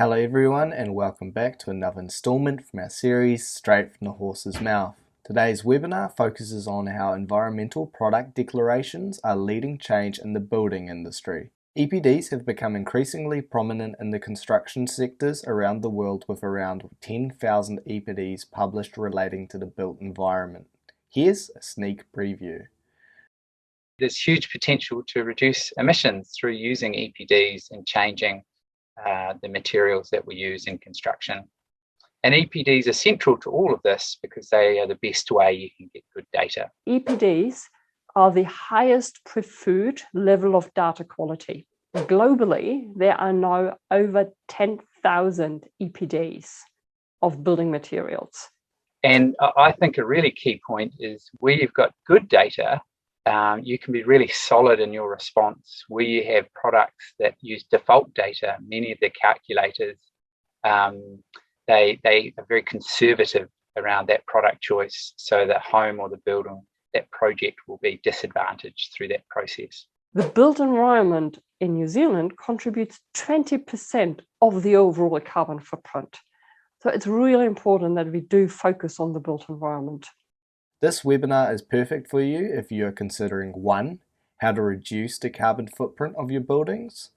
Hello everyone and welcome back to another installment from our series Straight from the Horse's Mouth. Today's webinar focuses on how environmental product declarations are leading change in the building industry. EPDs have become increasingly prominent in the construction sectors around the world, with around 10,000 EPDs published relating to the built environment. Here's a sneak preview. There's huge potential to reduce emissions through using EPDs and changing the materials that we use in construction. And EPDs are central to all of this because they are the best way you can get good data. EPDs are the highest preferred level of data quality. Globally, there are now over 10,000 EPDs of building materials. And I think a really key point is where you've got good data, you can be really solid in your response. Where you have products that use default data, many of the calculators, they are very conservative around that product choice, so the home or the building, that project will be disadvantaged through that process. The built environment in New Zealand contributes 20% of the overall carbon footprint. So it's really important that we do focus on the built environment. This webinar is perfect for you if you are considering 1. How to reduce the carbon footprint of your buildings,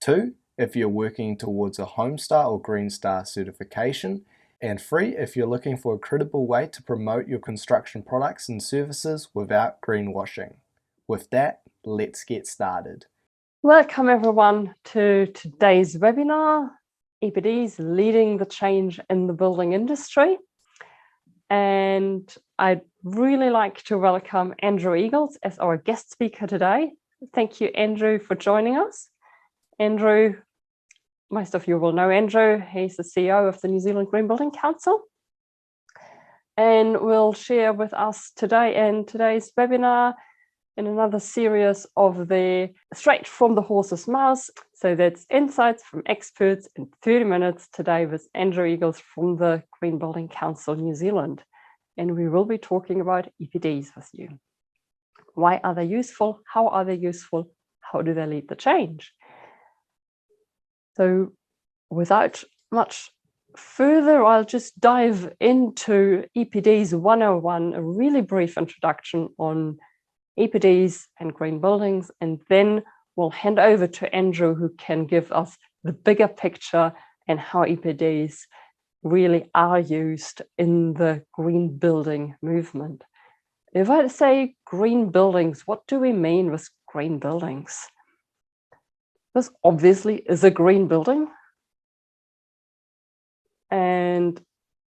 2. If you're working towards a Homestar or Green Star certification, and 3. If you're looking for a credible way to promote your construction products and services without greenwashing. With that, let's get started. Welcome everyone to today's webinar, EPDs Leading the Change in the Building Industry. And I'd really like to welcome Andrew Eagles as our guest speaker today. Thank you, Andrew, for joining us. Andrew, most of you will know Andrew. He's the CEO of the New Zealand Green Building Council, and will share with us today in today's webinar in another series of the Straight from the Horse's Mouth. So that's insights from experts in 30 minutes today with Andrew Eagles from the Green Building Council New Zealand. And we will be talking about EPDs with you. Why are they useful? How are they useful? How do they lead the change? So without much further, I'll just dive into EPDs 101, a really brief introduction on EPDs and green buildings, and then we'll hand over to Andrew, who can give us the bigger picture and how EPDs really are used in the green building movement. If I say green buildings, what do we mean with green buildings? This obviously is a green building, and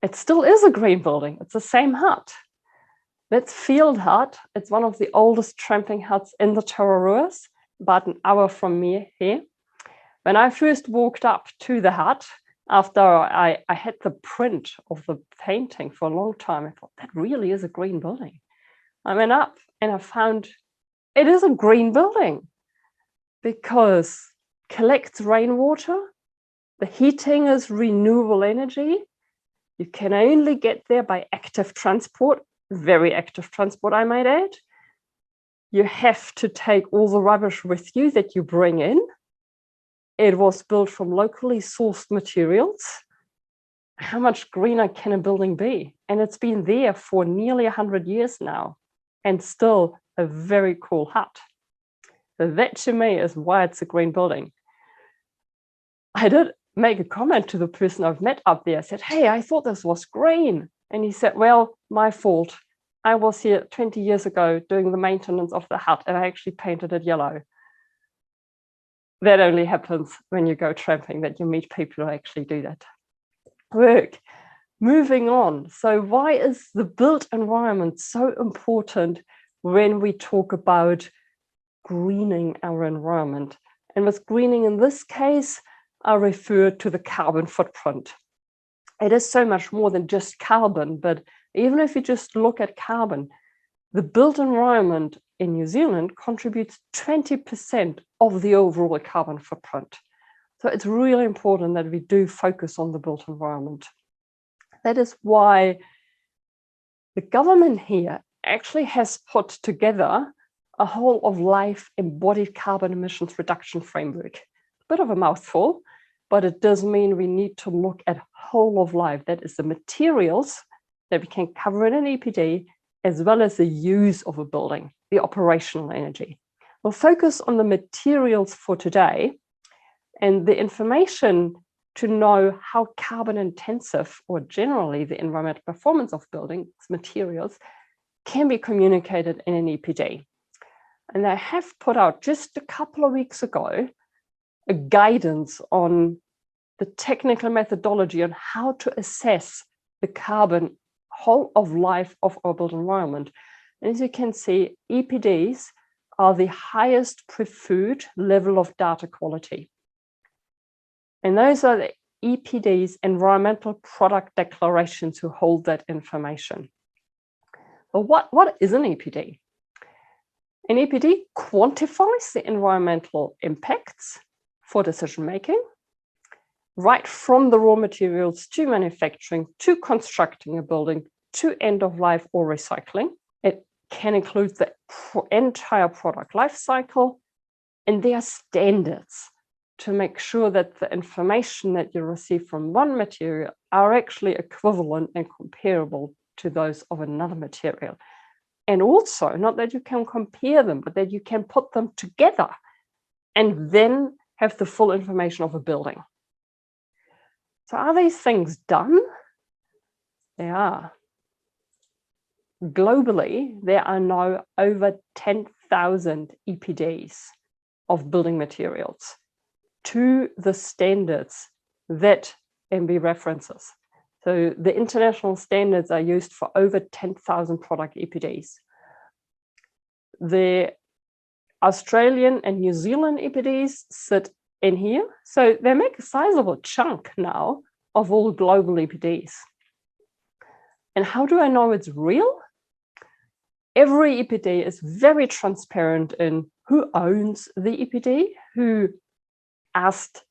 it still is a green building. It's the same hut. That's Field Hut. It's one of the oldest tramping huts in the Tararuas, about an hour from me here. When I first walked up to the hut, after I had the print of the painting for a long time, I thought, that really is a green building. I went up and I found it is a green building because it collects rainwater, the heating is renewable energy, you can only get there by active transport, very active transport, I might add. You have to take all the rubbish with you that you bring in. It was built from locally sourced materials. How much greener can a building be? And it's been there for nearly 100 years now, and still a very cool hut. So that to me is why it's a green building. I did make a comment to the person I've met up there. I said, hey, I thought this was green. And he said, well, my fault. I was here 20 years ago doing the maintenance of the hut, and I actually painted it yellow. That only happens when you go tramping, that you meet people who actually do that work. Moving on. So why is the built environment so important when we talk about greening our environment? And with greening in this case, I refer to the carbon footprint. It is so much more than just carbon, but even if you just look at carbon, the built environment in New Zealand contributes 20% of the overall carbon footprint. So it's really important that we do focus on the built environment. That is why the government here actually has put together a whole of life embodied carbon emissions reduction framework. Bit of a mouthful, but it does mean we need to look at whole of life. That is the materials that we can cover in an EPD, as well as the use of a building, the operational energy. We'll focus on the materials for today and the information to know how carbon intensive, or generally the environmental performance of buildings materials, can be communicated in an EPD. And they have put out just a couple of weeks ago a guidance on the technical methodology on how to assess the carbon whole of life of our built environment. And as you can see, EPDs are the highest preferred level of data quality. And those are the EPDs, environmental product declarations, who hold that information. But what is an EPD? An EPD quantifies the environmental impacts for decision making, right from the raw materials to manufacturing, to constructing a building, to end of life or recycling. It can include the entire product life cycle, and there are standards to make sure that the information that you receive from one material are actually equivalent and comparable to those of another material. And also, not that you can compare them, but that you can put them together and then have the full information of a building. So are these things done? They are. Globally, there are now over 10,000 EPDs of building materials to the standards that MB references. So the international standards are used for over 10,000 product EPDs. The Australian and New Zealand EPDs sit in here. So they make a sizable chunk now of all global EPDs. And how do I know it's real? Every EPD is very transparent in who owns the EPD, who asked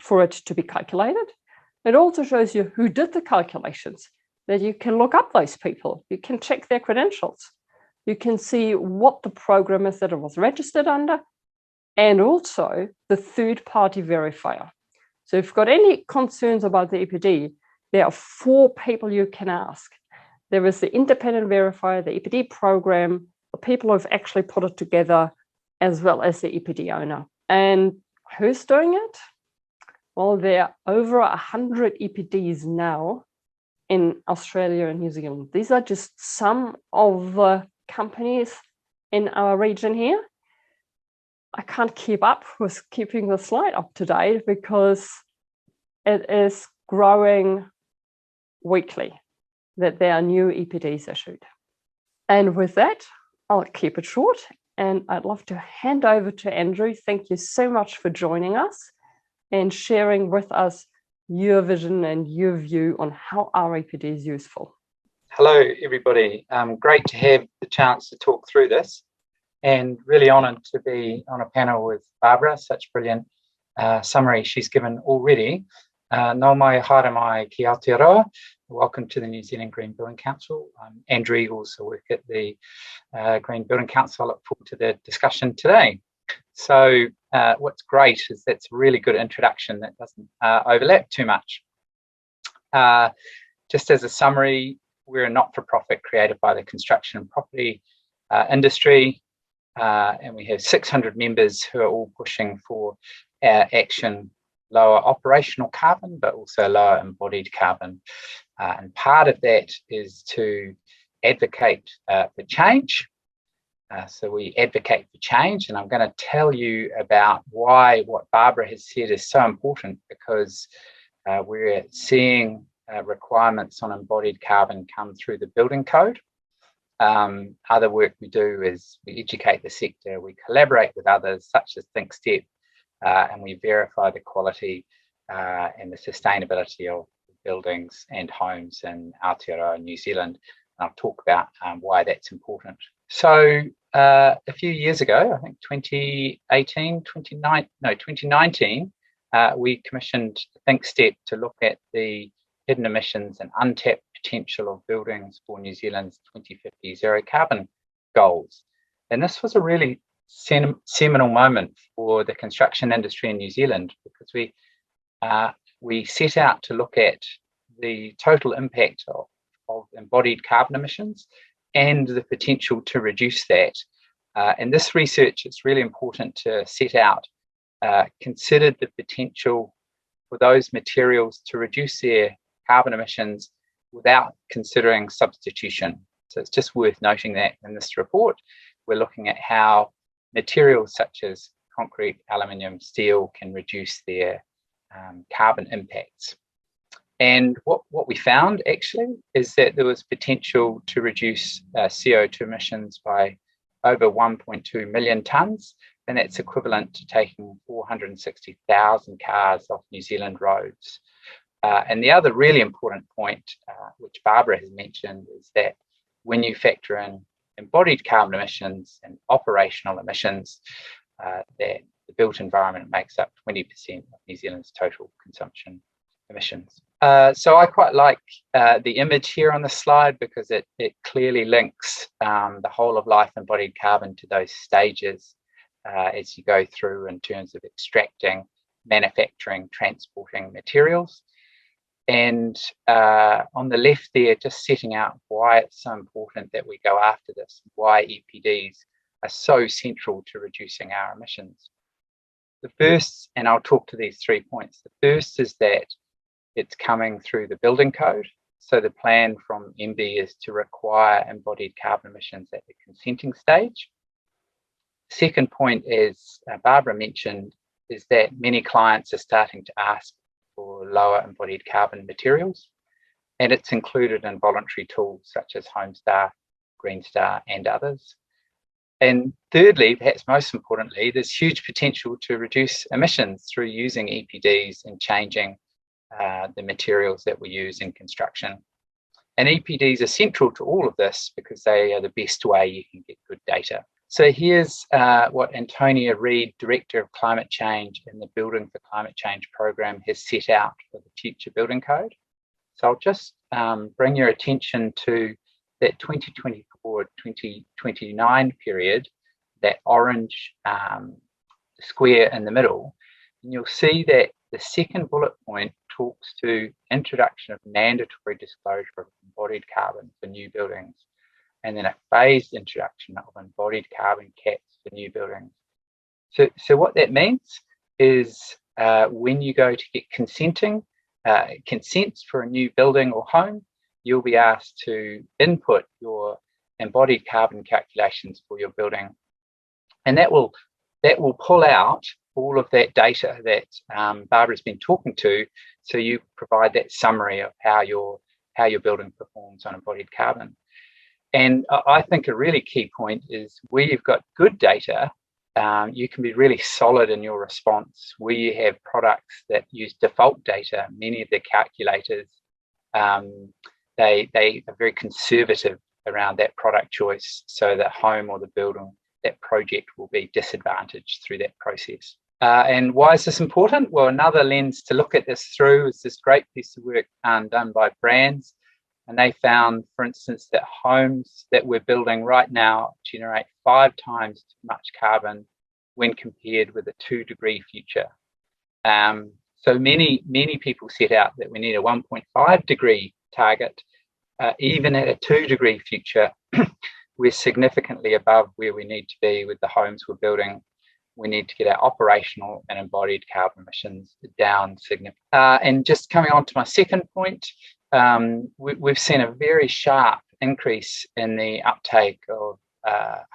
for it to be calculated. It also shows you who did the calculations, that you can look up those people. You can check their credentials. You can see what the program is that it was registered under, and also the third-party verifier. So if you've got any concerns about the EPD, there are 4 people you can ask. There is the independent verifier, the EPD program, the people who have actually put it together, as well as the EPD owner. And who's doing it? Well, there are over 100 EPDs now in Australia and New Zealand. These are just some of the companies in our region here. I can't keep up with keeping the slide up to date because it is growing weekly that there are new EPDs issued. And with that, I'll keep it short, and I'd love to hand over to Andrew. Thank you so much for joining us and sharing with us your vision and your view on how our EPD is useful. Hello, everybody. Great to have the chance to talk through this, and really honoured to be on a panel with Barbara. Such brilliant summary she's given already. Nō mai, haere mai ki Aotearoa. Welcome to the New Zealand Green Building Council. I'm Andrew Eagles, I work at the Green Building Council. I look forward to the discussion today. So what's great is that's a really good introduction that doesn't overlap too much. Just as a summary, we're a not-for-profit created by the construction and property industry, and we have 600 members who are all pushing for action, lower operational carbon, but also lower embodied carbon. And part of that is to advocate for change. So we advocate for change, and I'm going to tell you about why what Barbara has said is so important, because we're seeing requirements on embodied carbon come through the building code. Other work we do is we educate the sector, we collaborate with others such as thinkstep, and we verify the quality and the sustainability of buildings and homes in Aotearoa, New Zealand. And I'll talk about why that's important. So a few years ago, I think 2019, we commissioned thinkstep to look at the hidden emissions and untapped potential of buildings for New Zealand's 2050 zero carbon goals. And this was a really seminal moment for the construction industry in New Zealand, because we we set out to look at the total impact of embodied carbon emissions and the potential to reduce that. And this research, it's really important to set out, considered the potential for those materials to reduce their carbon emissions without considering substitution. So it's just worth noting that in this report, we're looking at how materials such as concrete, aluminium, steel can reduce their carbon impacts. And what we found actually is that there was potential to reduce CO2 emissions by over 1.2 million tonnes, and that's equivalent to taking 460,000 cars off New Zealand roads. And the other really important point, which Barbara has mentioned, is that when you factor in embodied carbon emissions and operational emissions, that the built environment makes up 20% of New Zealand's total consumption emissions. So I quite like the image here on the slide because it clearly links the whole of life embodied carbon to those stages as you go through in terms of extracting, manufacturing, transporting materials. And on the left there, just setting out why it's so important that we go after this, why EPDs are so central to reducing our emissions. The first, and I'll talk to these 3 points, the first is that it's coming through the building code. So the plan from MB is to require embodied carbon emissions at the consenting stage. Second point, as Barbara mentioned, is that many clients are starting to ask for lower embodied carbon materials, and it's included in voluntary tools such as Homestar, Greenstar, and others. And thirdly, perhaps most importantly, there's huge potential to reduce emissions through using EPDs and changing the materials that we use in construction. And EPDs are central to all of this because they are the best way you can get good data. So here's what Antonia Reid, Director of Climate Change in the Building for Climate Change program, has set out for the future building code. So I'll just bring your attention to that 2024-2029 period, that orange square in the middle. And you'll see that the second bullet point talks to introduction of mandatory disclosure of embodied carbon for new buildings, and then a phased introduction of embodied carbon caps for new buildings. So what that means is when you go to get consents for a new building or home, you'll be asked to input your embodied carbon calculations for your building. And that will pull out all of that data that Barbara's been talking to, so you provide that summary of how your building performs on embodied carbon. And I think a really key point is where you've got good data, you can be really solid in your response. Where you have products that use default data, many of the calculators, they are very conservative around that product choice, so that home or the building, that project will be disadvantaged through that process. And why is this important? Well, another lens to look at this through is this great piece of work done by Brands. And they found, for instance, that homes that we're building right now generate 5 times as much carbon when compared with a 2-degree future. So many people set out that we need a 1.5 degree target. Even at a 2-degree future, we're significantly above where we need to be with the homes we're building. We need to get our operational and embodied carbon emissions down significantly. And just coming on to my second point, we've seen a very sharp increase in the uptake of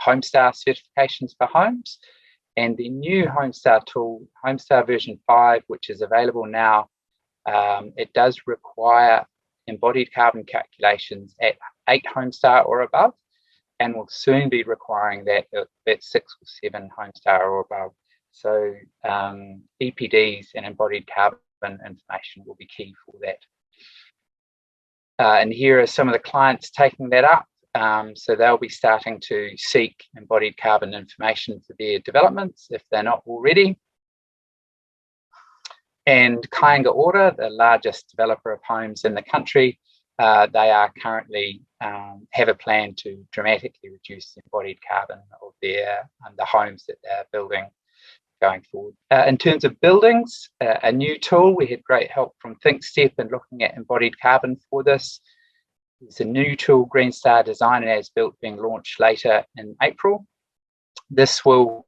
Homestar certifications for homes. And the new Homestar tool, Homestar version 5, which is available now, it does require embodied carbon calculations at 8 Homestar or above, and will soon be requiring that at 6 or 7 Homestar or above. So EPDs and embodied carbon information will be key for that. And here are some of the clients taking that up. So they'll be starting to seek embodied carbon information for their developments if they're not already. And Kāinga Ora, the largest developer of homes in the country, they are currently have a plan to dramatically reduce the embodied carbon of the homes that they're building going forward. In terms of buildings, a new tool, we had great help from ThinkStep in looking at embodied carbon for this. There's a new tool, GreenStar Design and As Built, being launched later in April. This will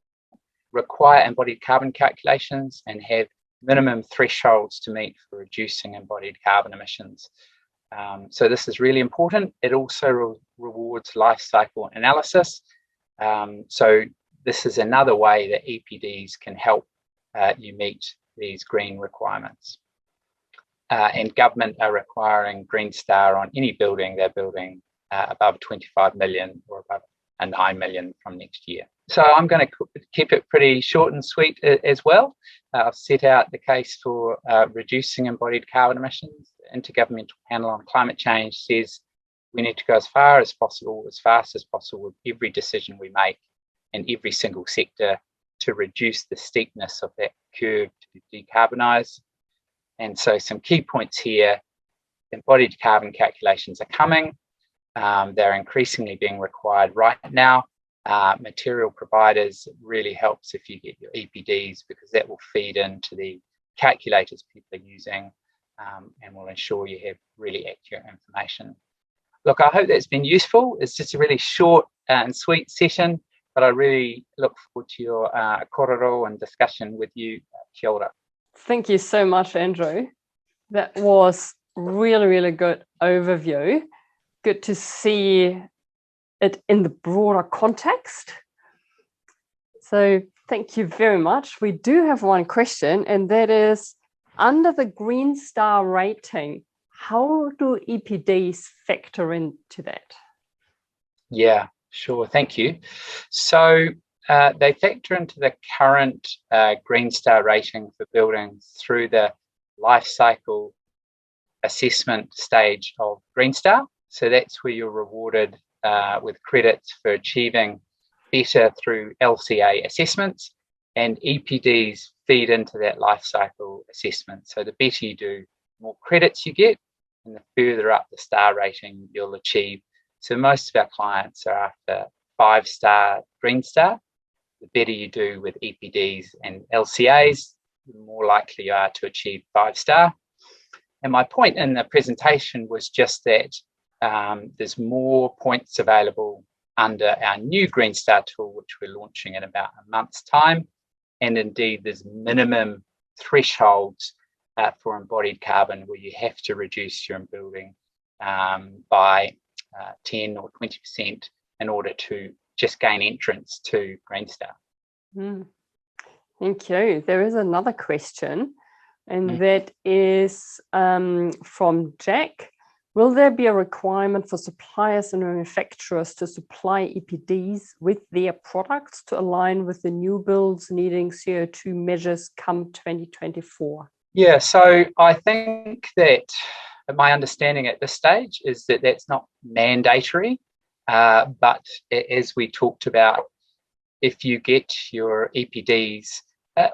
require embodied carbon calculations and have minimum thresholds to meet for reducing embodied carbon emissions. So this is really important. It also rewards life cycle analysis. So this is another way that EPDs can help you meet these green requirements. And government are requiring Green Star on any building they're building above 25 million or above 9 million from next year. So I'm going to keep it pretty short and sweet as well. I've set out the case for reducing embodied carbon emissions. The Intergovernmental Panel on Climate Change says we need to go as far as possible, as fast as possible, with every decision we make in every single sector to reduce the steepness of that curve to decarbonise. And so some key points here: embodied carbon calculations are coming. They're increasingly being required right now. Material providers really helps if you get your EPDs, because that will feed into the calculators people are using and will ensure you have really accurate information. Look, I hope that's been useful. It's just a really short and sweet session, but I really look forward to your korero and discussion with you. Kia ora. Thank you so much, Andrew. That was really, really good overview. Good to see it in the broader context. So thank you very much. We do have one question, and that is, under the Green Star rating, how do EPDs factor into that? Yeah, sure. Thank you. So they factor into the current Green Star rating for buildings through the life cycle assessment stage of Green Star. So that's where you're rewarded with credits for achieving better through LCA assessments, and EPDs feed into that life cycle assessment. So the better you do, the more credits you get, and the further up the star rating you'll achieve. So most of our clients are after 5-star Green Star. The better you do with EPDs and LCAs, the more likely you are to achieve 5-star. And my point in the presentation was just that there's more points available under our new Green Star tool, which we're launching in about a month's time. And indeed, there's minimum thresholds for embodied carbon where you have to reduce your building by 10 or 20% in order to just gain entrance to Green Star. Thank you. There is another question, and that is from Jack. Will there be a requirement for suppliers and manufacturers to supply EPDs with their products to align with the new builds needing CO2 measures come 2024? Yeah, so I think that my understanding at this stage is that that's not mandatory, but as we talked about, if you get your EPDs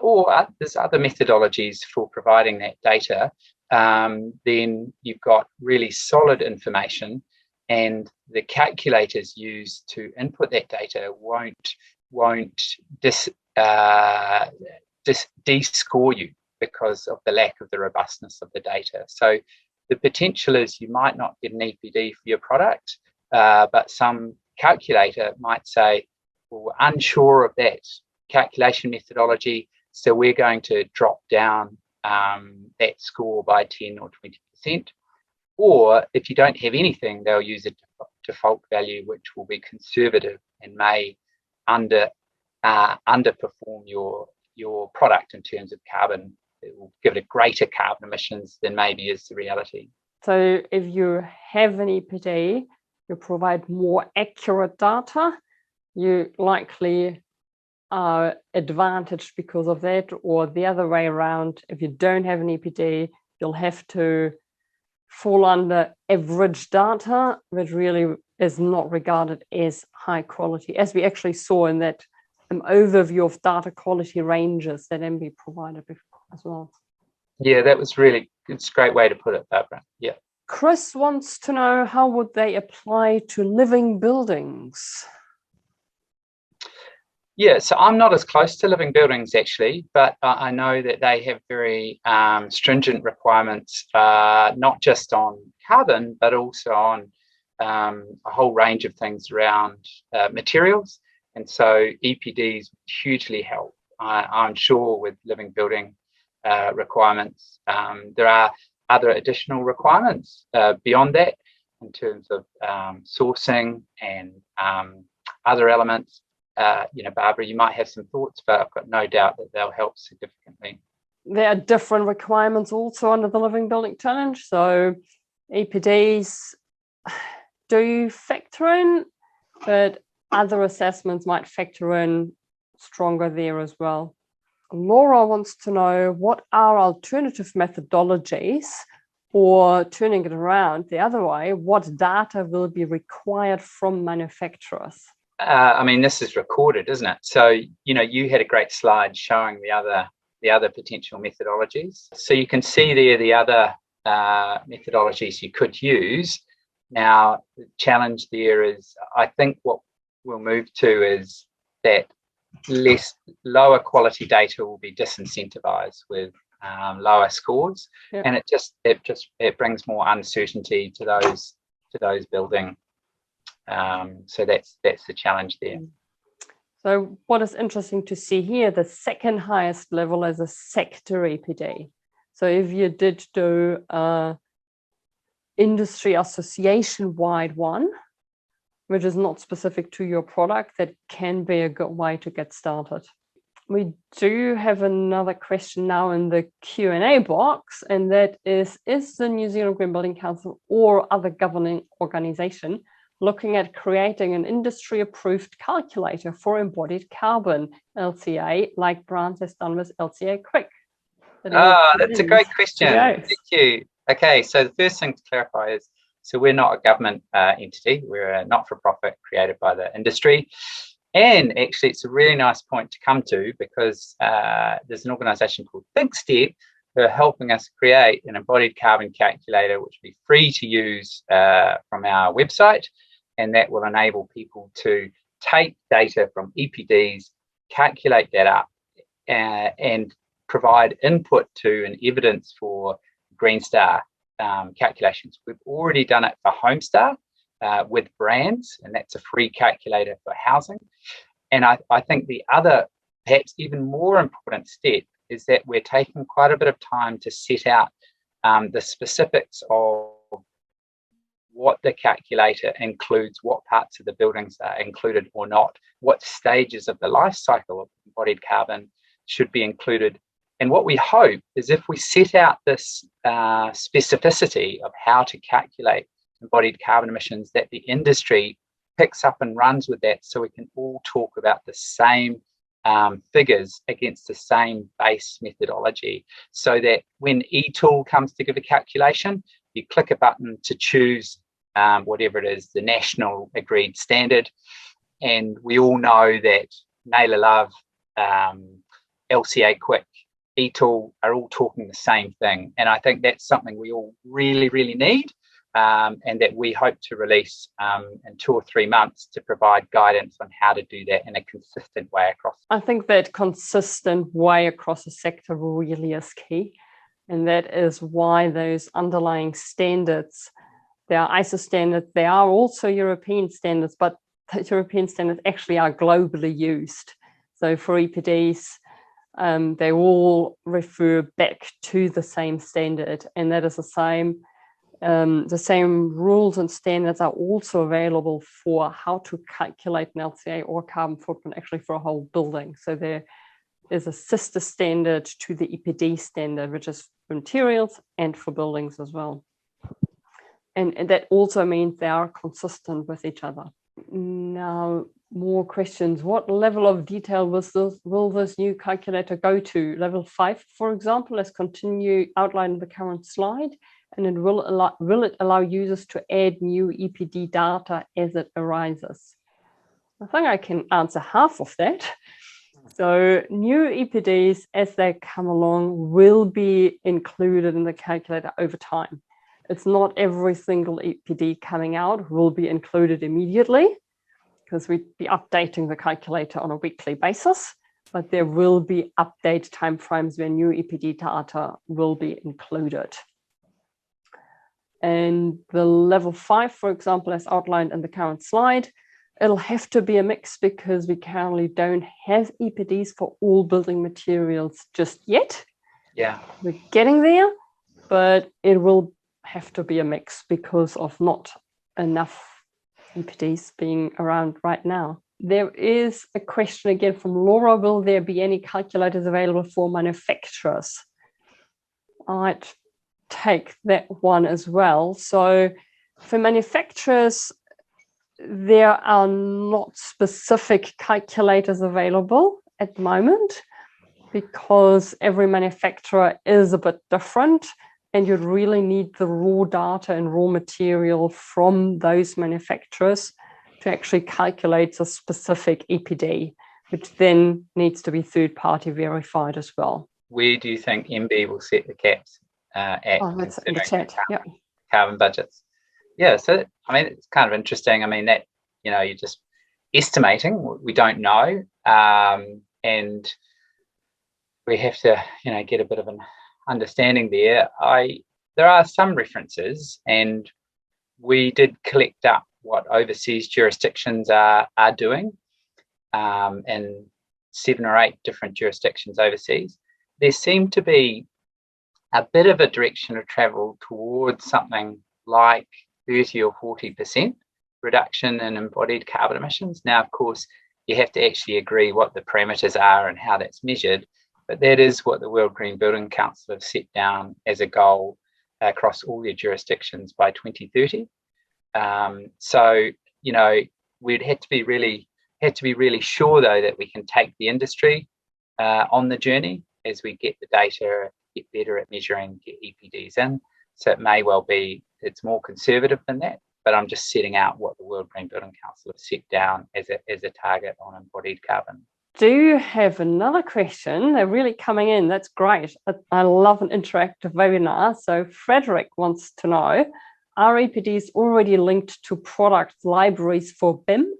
or there's other methodologies for providing that data, then you've got really solid information, and the calculators used to input that data won't de-score you because of the lack of the robustness of the data. So the potential is you might not get an EPD for your product, but some calculator might say, well, we're unsure of that calculation methodology, so we're going to drop down that score by 10 or 20%. Or if you don't have anything, they'll use a default value which will be conservative and may underperform your product in terms of carbon. It will give it a greater carbon emissions than maybe is the reality. So if you have an EPD, you provide more accurate data, you likely are advantaged because of that, or the other way around, if you don't have an EPD, you'll have to fall under average data, which really is not regarded as high quality, as we actually saw in that overview of data quality ranges that MB provided before as well. Yeah, that was really, it's a great way to put it, Barbara. Yeah. Chris wants to know, how would they apply to living buildings? Yeah, so I'm not as close to living buildings actually, but I know that they have very stringent requirements, not just on carbon, but also on a whole range of things around materials. And so EPDs hugely help, I'm sure, with living building requirements. There are other additional requirements beyond that in terms of sourcing and other elements. Barbara, you might have some thoughts, but I've got no doubt that they'll help significantly. There are different requirements also under the Living Building Challenge. So EPDs do factor in, but other assessments might factor in stronger there as well. Laura wants to know, what are alternative methodologies, or turning it around the other way, what data will be required from manufacturers? This is recorded, isn't it? So, you had a great slide showing the other potential methodologies. So you can see there the other methodologies you could use. Now, the challenge there is, I think what we'll move to is that lower quality data will be disincentivized with lower scores, yep. And it brings more uncertainty to those building. So that's the challenge there. So what is interesting to see here, the second highest level is a sector EPD. So if you did do a industry association-wide one, which is not specific to your product, that can be a good way to get started. We do have another question now in the Q&A box, and that is the New Zealand Green Building Council or other governing organisation looking at creating an industry-approved calculator for embodied carbon, LCA, like Brands has done with LCA Quick? That's a great question. Thank you. Okay, so the first thing to clarify is, so we're not a government entity. We're a not-for-profit created by the industry. And actually, it's a really nice point to come to, because there's an organisation called ThinkStep who are helping us create an embodied carbon calculator, which will be free to use from our website. And that will enable people to take data from EPDs, calculate that up, and provide input to and evidence for Green Star calculations. We've already done it for Homestar with brands, and that's a free calculator for housing. And I think the other, perhaps even more important step, is that we're taking quite a bit of time to set out the specifics of what the calculator includes, what parts of the buildings are included or not, what stages of the life cycle of embodied carbon should be included. And what we hope is, if we set out this specificity of how to calculate embodied carbon emissions, that the industry picks up and runs with that, so we can all talk about the same figures against the same base methodology, so that when eTool comes to give a calculation, you click a button to choose whatever it is, the national agreed standard. And we all know that Naylor Love, LCA Quick, eTool are all talking the same thing. And I think that's something we all really, really need, and that we hope to release in 2 or 3 months to provide guidance on how to do that in a consistent way across. I think that consistent way across the sector really is key. And that is why those underlying standards, they are ISO standards, they are also European standards, but the European standards actually are globally used. So for EPDs, they all refer back to the same standard, and that is the same. The same rules and standards are also available for how to calculate an LCA or carbon footprint, actually for a whole building. So there is a sister standard to the EPD standard, which is for materials and for buildings as well. And that also means they are consistent with each other. Now, more questions. What level of detail will this new calculator go to? Level 5, for example, as outlined in the current slide, and it will it allow users to add new EPD data as it arises? I think I can answer half of that. So new EPDs, as they come along, will be included in the calculator over time. It's not every single EPD coming out will be included immediately. because we'd be updating the calculator on a weekly basis, but there will be update timeframes where new EPD data will be included. And the level 5, for example, as outlined in the current slide, it'll have to be a mix because we currently don't have EPDs for all building materials just yet. Yeah. We're getting there, but it will have to be a mix because of not enough EPDs being around right now. There is a question again from Laura, will there be any calculators available for manufacturers? I'd take that one as well. So for manufacturers, there are not specific calculators available at the moment because every manufacturer is a bit different, and you'd really need the raw data and raw material from those manufacturers to actually calculate a specific EPD, which then needs to be third-party verified as well. Where do you think MB will set the caps at? Oh, that's in the chat. Yeah. Carbon budgets. Yeah, so I mean, it's kind of interesting. I mean, that, you know, you're just estimating. We don't know, and we have to, you know, get a bit of an understanding there. There are some references, and we did collect up what overseas jurisdictions are doing, in 7 or 8 different jurisdictions overseas. There seemed to be a bit of a direction of travel towards something like 30 or 40% reduction in embodied carbon emissions. Now, of course, you have to actually agree what the parameters are and how that's measured, but that is what the World Green Building Council have set down as a goal across all their jurisdictions by 2030. So, you know, we'd have to be really sure, though, that we can take the industry on the journey as we get the data, get better at measuring, get EPDs in. So it may well be it's more conservative than that, but I'm just setting out what the World Green Building Council have set down as a target on embodied carbon. Do you have another question? They're really coming in. That's great. I love an interactive webinar. So Frederick wants to know, are EPDs already linked to product libraries for BIM,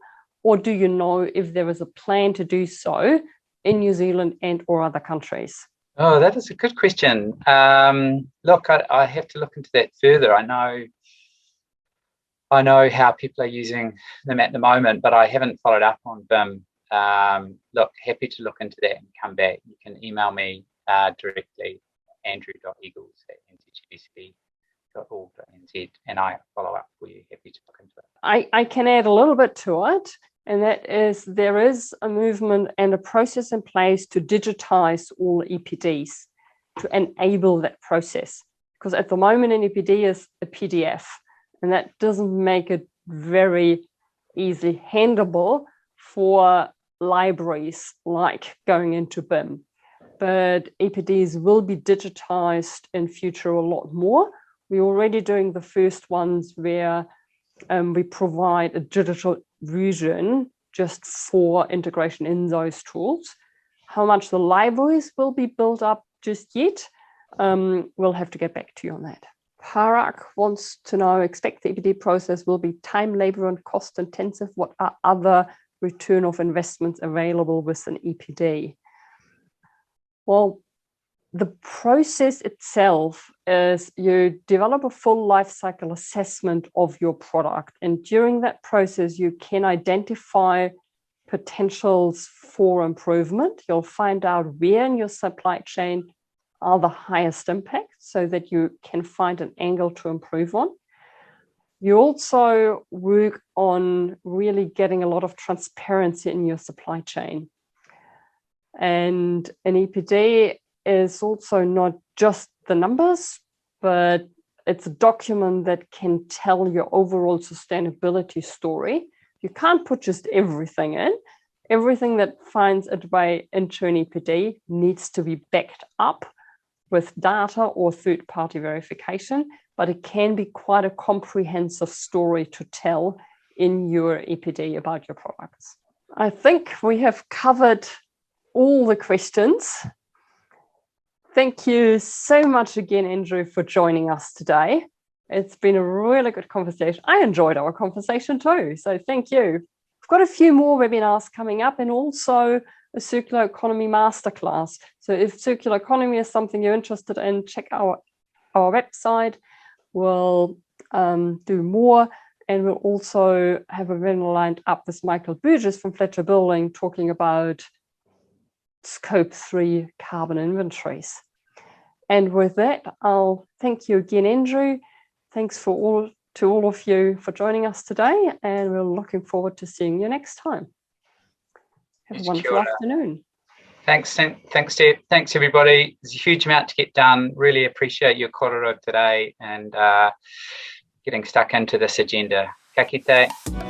or do you know if there is a plan to do so in New Zealand and or other countries? Oh, that is a good question. Look, I have to look into that further. I know how people are using them at the moment, but I haven't followed up on BIM. Look, happy to look into that and come back. You can email me directly, andrew.eagles@nzgbcb.org.nz, and I follow up for you. Happy to look into it. I can add a little bit to it, and that is there is a movement and a process in place to digitize all EPDs to enable that process. Because at the moment, an EPD is a PDF, and that doesn't make it very easily handleable for libraries like going into BIM. But EPDs will be digitized in future a lot more. We're already doing the first ones where we provide a digital version just for integration in those tools. How much the libraries will be built up just yet, we'll have to get back to you on that. Parak wants to know, expect the EPD process will be time, labor, and cost intensive. What are other return of investments available with an EPD? Well, the process itself is you develop a full life cycle assessment of your product, and during that process you can identify potentials for improvement. You'll find out where in your supply chain are the highest impact so that you can find an angle to improve on. You also work on really getting a lot of transparency in your supply chain. And an EPD is also not just the numbers, but it's a document that can tell your overall sustainability story. You can't put just everything in. Everything that finds its way into an EPD needs to be backed up with data or third-party verification, but it can be quite a comprehensive story to tell in your EPD about your products. I think we have covered all the questions. Thank you so much again, Andrew, for joining us today. It's been a really good conversation. I enjoyed our conversation too, so thank you. got a few more webinars coming up, and also a circular economy masterclass. So if circular economy is something you're interested in, check our website. We'll do more, and we'll also have a webinar lined up with Michael Burgess from Fletcher Building talking about Scope 3 carbon inventories. And with that, I'll thank you again, Andrew. Thanks to all of you for joining us today, and we're looking forward to seeing you next time. Have a wonderful afternoon. Thanks, Steph. Thanks, everybody. There's a huge amount to get done. Really appreciate your kōrero today and getting stuck into this agenda. Ka kite.